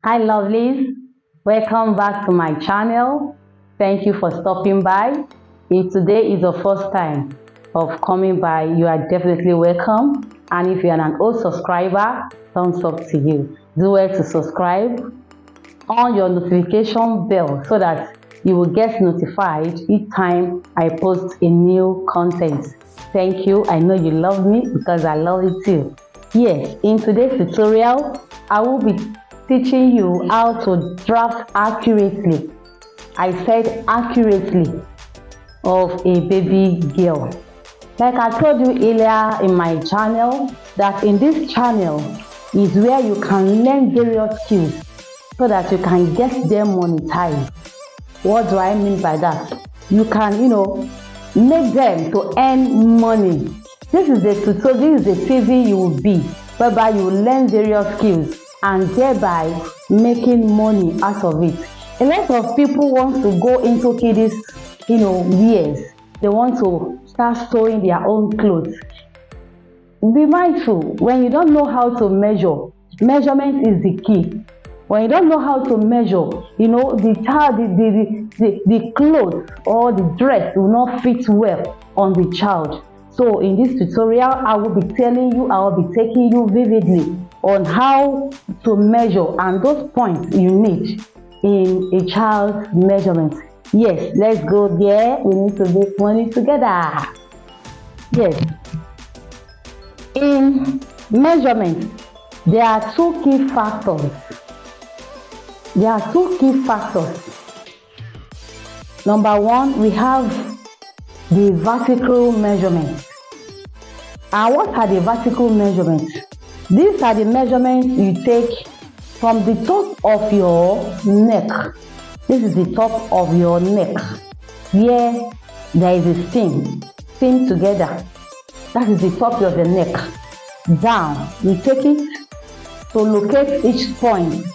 Hi lovelies, welcome back to my channel. Thank you for stopping by. If today is your first time of coming by, you are definitely welcome. And if you are an old subscriber, thumbs up to you. Do well to subscribe, on your notification bell so that you will get notified each time I post a new content. Thank you. I know you love me because I love it too. Yes, in today's tutorial, I will be teaching you how to draft accurately. I said accurately of a baby girl. Like I told you earlier in my channel, that in this channel is where you can learn various skills so that you can get them monetized. What do I mean by that? You can, make them to earn money. This is the tutorial, this is the TV you will be, whereby you will learn various skills and thereby making money out of it. A lot of people want to go into kiddies, wears. They want to start sewing their own clothes. Be mindful, when you don't know how to measure, measurement is the key. When you don't know how to measure, the child, the clothes or the dress will not fit well on the child. So in this tutorial, I will be telling you, I will be taking you vividly on how to measure and those points you need in a child's measurement. Yes, let's go there. We need to make money together. Yes. In measurement, there are two key factors. Number one, we have the vertical measurements. And what are the vertical measurements? These are the measurements you take from the top of your neck. This is the top of your neck, where there is a seam together. That is the top of the neck. Down, you take it to locate each point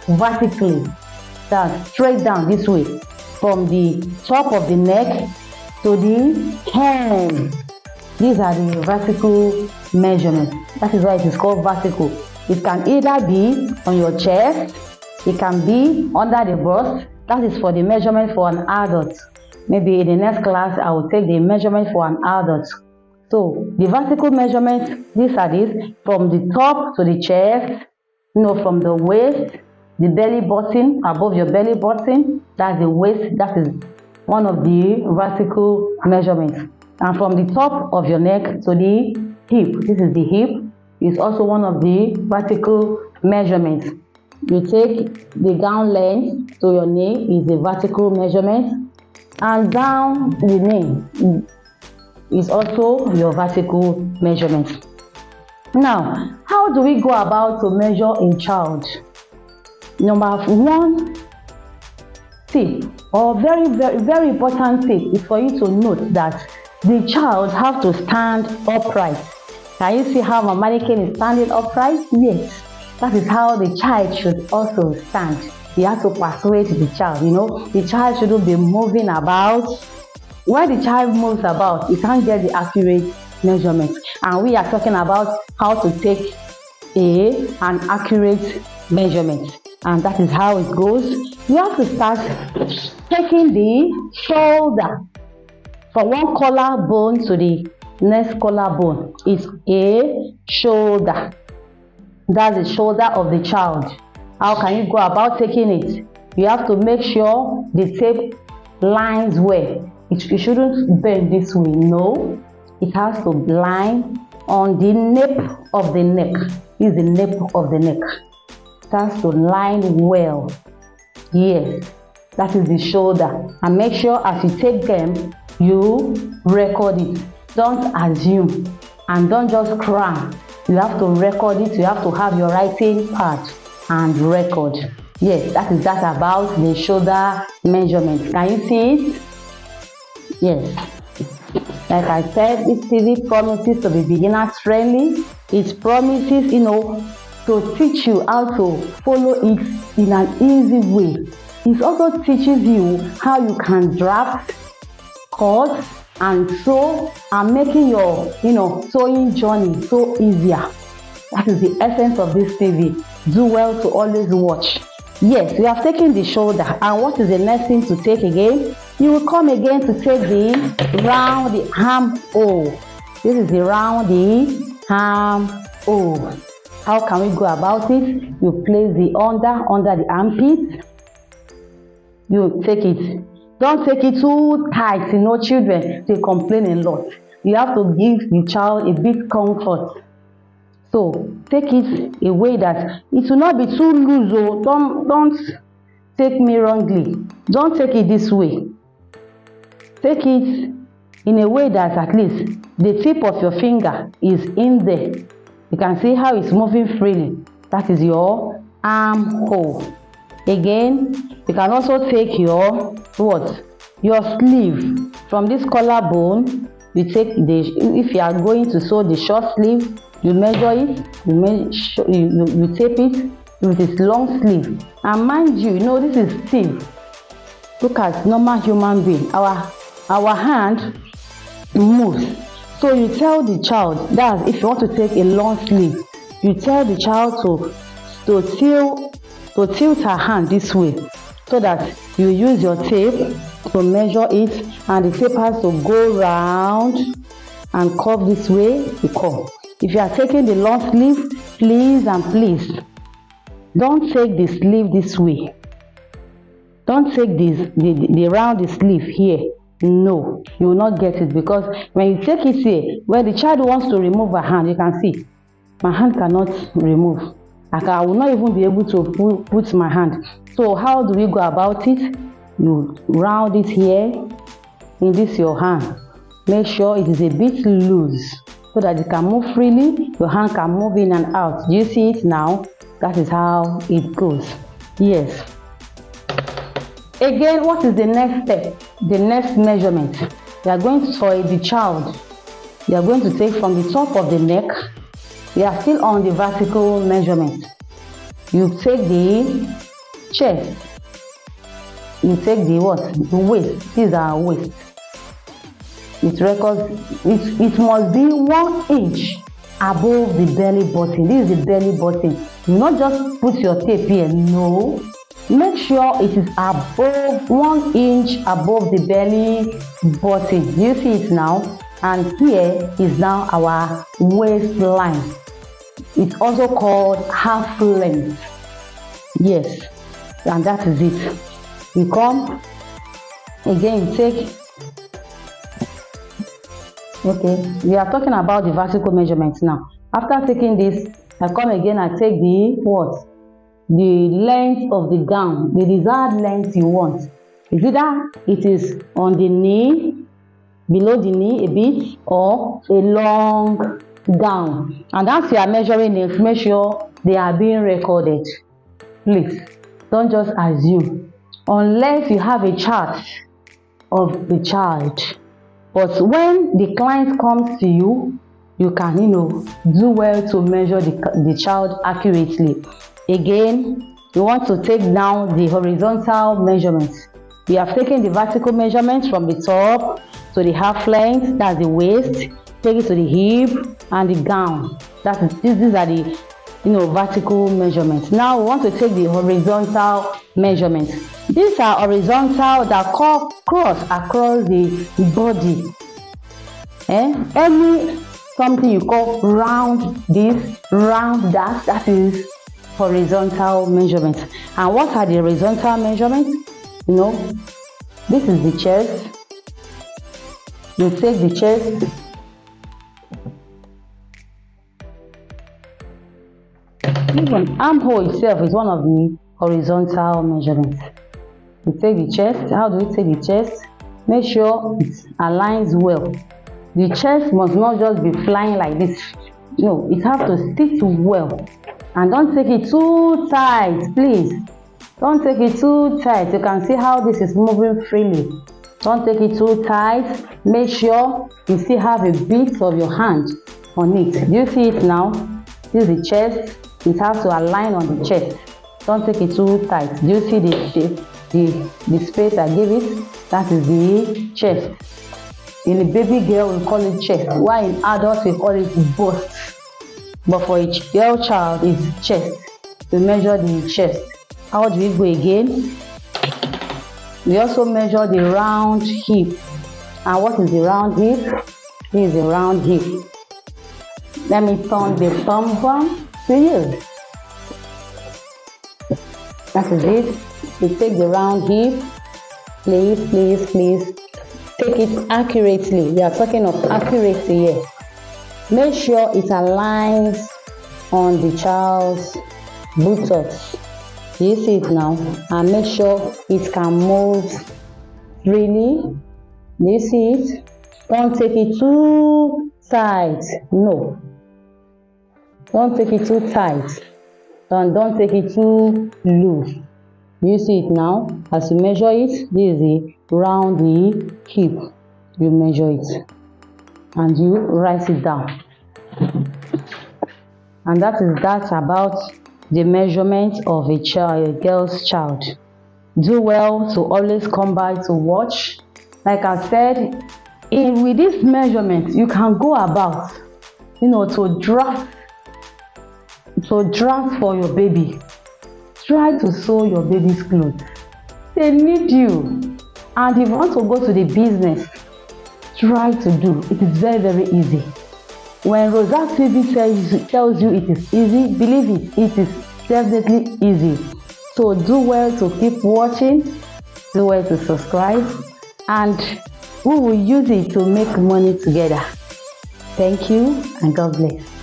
vertically, down, straight down this way, from the top of the neck to the hand. These are the vertical measurements. That is why it is called vertical. It can either be on your chest, it can be under the bust. That is for the measurement for an adult. Maybe in the next class, I will take the measurement for an adult. So the vertical measurements, these are these, from the top to the chest, from the waist, the belly button, above your belly button, that's the waist, that is one of the vertical measurements. And from the top of your neck to the hip, this is the hip, is also one of the vertical measurements. You take the gown length to your knee is the vertical measurement, and down the knee is also your vertical measurement. Now, how do we go about to measure a child? Number one tip, or very, very, very important tip, is for you to note that the child have to stand upright. Can you see how my mannequin is standing upright? Yes, that is how the child should also stand. You have to persuade the child, the child shouldn't be moving about. When the child moves about, you can't get the accurate measurement. And we are talking about how to take an accurate measurement. And that is how it goes. You have to start taking the shoulder from one collarbone to the next collarbone. It's a shoulder. That's the shoulder of the child. How can you go about taking it? You have to make sure the tape lines well. It shouldn't bend this way. No, it has to line on the nape of the neck. This is the nape of the neck. It has to line well. Yes, that is the shoulder. And make sure as you take them, you record it. Don't assume and don't just cram. You have to record it. You have to have your writing pad and record. Yes, that is that about the shoulder measurement. Can you see it? Yes. Like I said, this TV promises to be beginners friendly. It promises, to teach you how to follow it in an easy way. It also teaches you how you can draft, cut, and sew, and making your, sewing journey so easier. That is the essence of this TV. Do well to always watch. Yes, we have taken the shoulder, and what is the next thing to take again? You will come again to take the round the armhole. This is the round the armhole. How can we go about it? You place the under the armpit. You take it. Don't take it too tight. You know, children, they complain a lot. You have to give the child a bit comfort. So take it a way that it will not be too loose. Oh, don't take me wrongly. Don't take it this way. Take it in a way that at least the tip of your finger is in there. You can see how it's moving freely. That is your armhole. Again, you can also take your your sleeve from this collarbone. You take if you are going to sew the short sleeve, you measure it, you tape it with this long sleeve. And mind you, this is stiff. Look at normal human being. Our hand moves. So you tell the child that if you want to take a long sleeve, you tell the child to tilt her hand this way, so that you use your tape to measure it, and the tape has to go round and curve this way to curve. If you are taking the long sleeve, please don't take the sleeve this way. Don't take the round the sleeve here. No, you will not get it, because when you take it here, when the child wants to remove her hand, you can see my hand cannot remove. I will not even be able to put my hand. So how do we go about it? You round it here in this your hand. Make sure it is a bit loose so that it can move freely. Your hand can move in and out. Do you see it now? That is how it goes. Yes. Again, what is the next step? The next measurement. You are going to, for the child, you are going to take from the top of the neck. We are still on the vertical measurement. You take the chest. You take the The waist. This is our waist. It must be 1 inch above the belly button. This is the belly button. You not just put your tape here. No. Make sure it is above 1 inch above the belly button. You see it now? And here is now our waistline. It's also called half length. Yes, and that is it. You come again, you take. Okay, we are talking about the vertical measurements now. After taking this, I come again, I take the length of the gown, the desired length you want. Is either it is on the knee, below the knee a bit, or a long gown. And as you are measuring it, make sure they are being recorded. Please, don't just assume, unless you have a chart of the child. But when the client comes to you, you can, do well to measure the child accurately. Again, you want to take down the horizontal measurements. We have taken the vertical measurements from the top to the half length, that's the waist, take it to the hip and the gown. These are the vertical measurements. Now we want to take the horizontal measurements. These are horizontal that cross across the body. Any something you call round this, round that is horizontal measurements. And what are the horizontal measurements? This is the chest. You take the chest. Even armhole itself is one of the horizontal measurements. You take the chest. How do you take the chest? Make sure it aligns well. The chest must not just be flying like this. No, it has to sit well. And don't take it too tight, please. Don't take it too tight. You can see how this is moving freely. Don't take it too tight. Make sure you still have a bit of your hand on it. Do you see it now? This is the chest. It has to align on the chest. Don't take it too tight. Do you see the shape? The space I gave it? That is the chest. In a baby girl, we call it chest. While in adults, we call it bust. but for a girl child it's chest. We measure the chest. How do we go again? We also measure the round hip. And what is the round hip? This is the round hip. Let me turn the thumb one to you. That is it. We take the round hip. Please take it accurately. We are talking of accuracy here. Make sure it aligns on the child's buttocks. You see it now, and make sure it can move freely. You see it? Don't take it too tight. No. Don't take it too tight. And don't take it too loose. You see it now? As you measure it, this is the round the hip. You measure it and you write it down. And that is that about the measurement of a child, a girl's child. Do well to always come by to watch. Like I said, with this measurement, you can go about, to draft for your baby. Try to sew your baby's clothes. They need you. And if you want to go to the business, try to do. It is very, very easy. When Rosa TV tells you it is easy, believe it, it is definitely easy. So do well to keep watching, do well to subscribe, and we will use it to make money together. Thank you and God bless.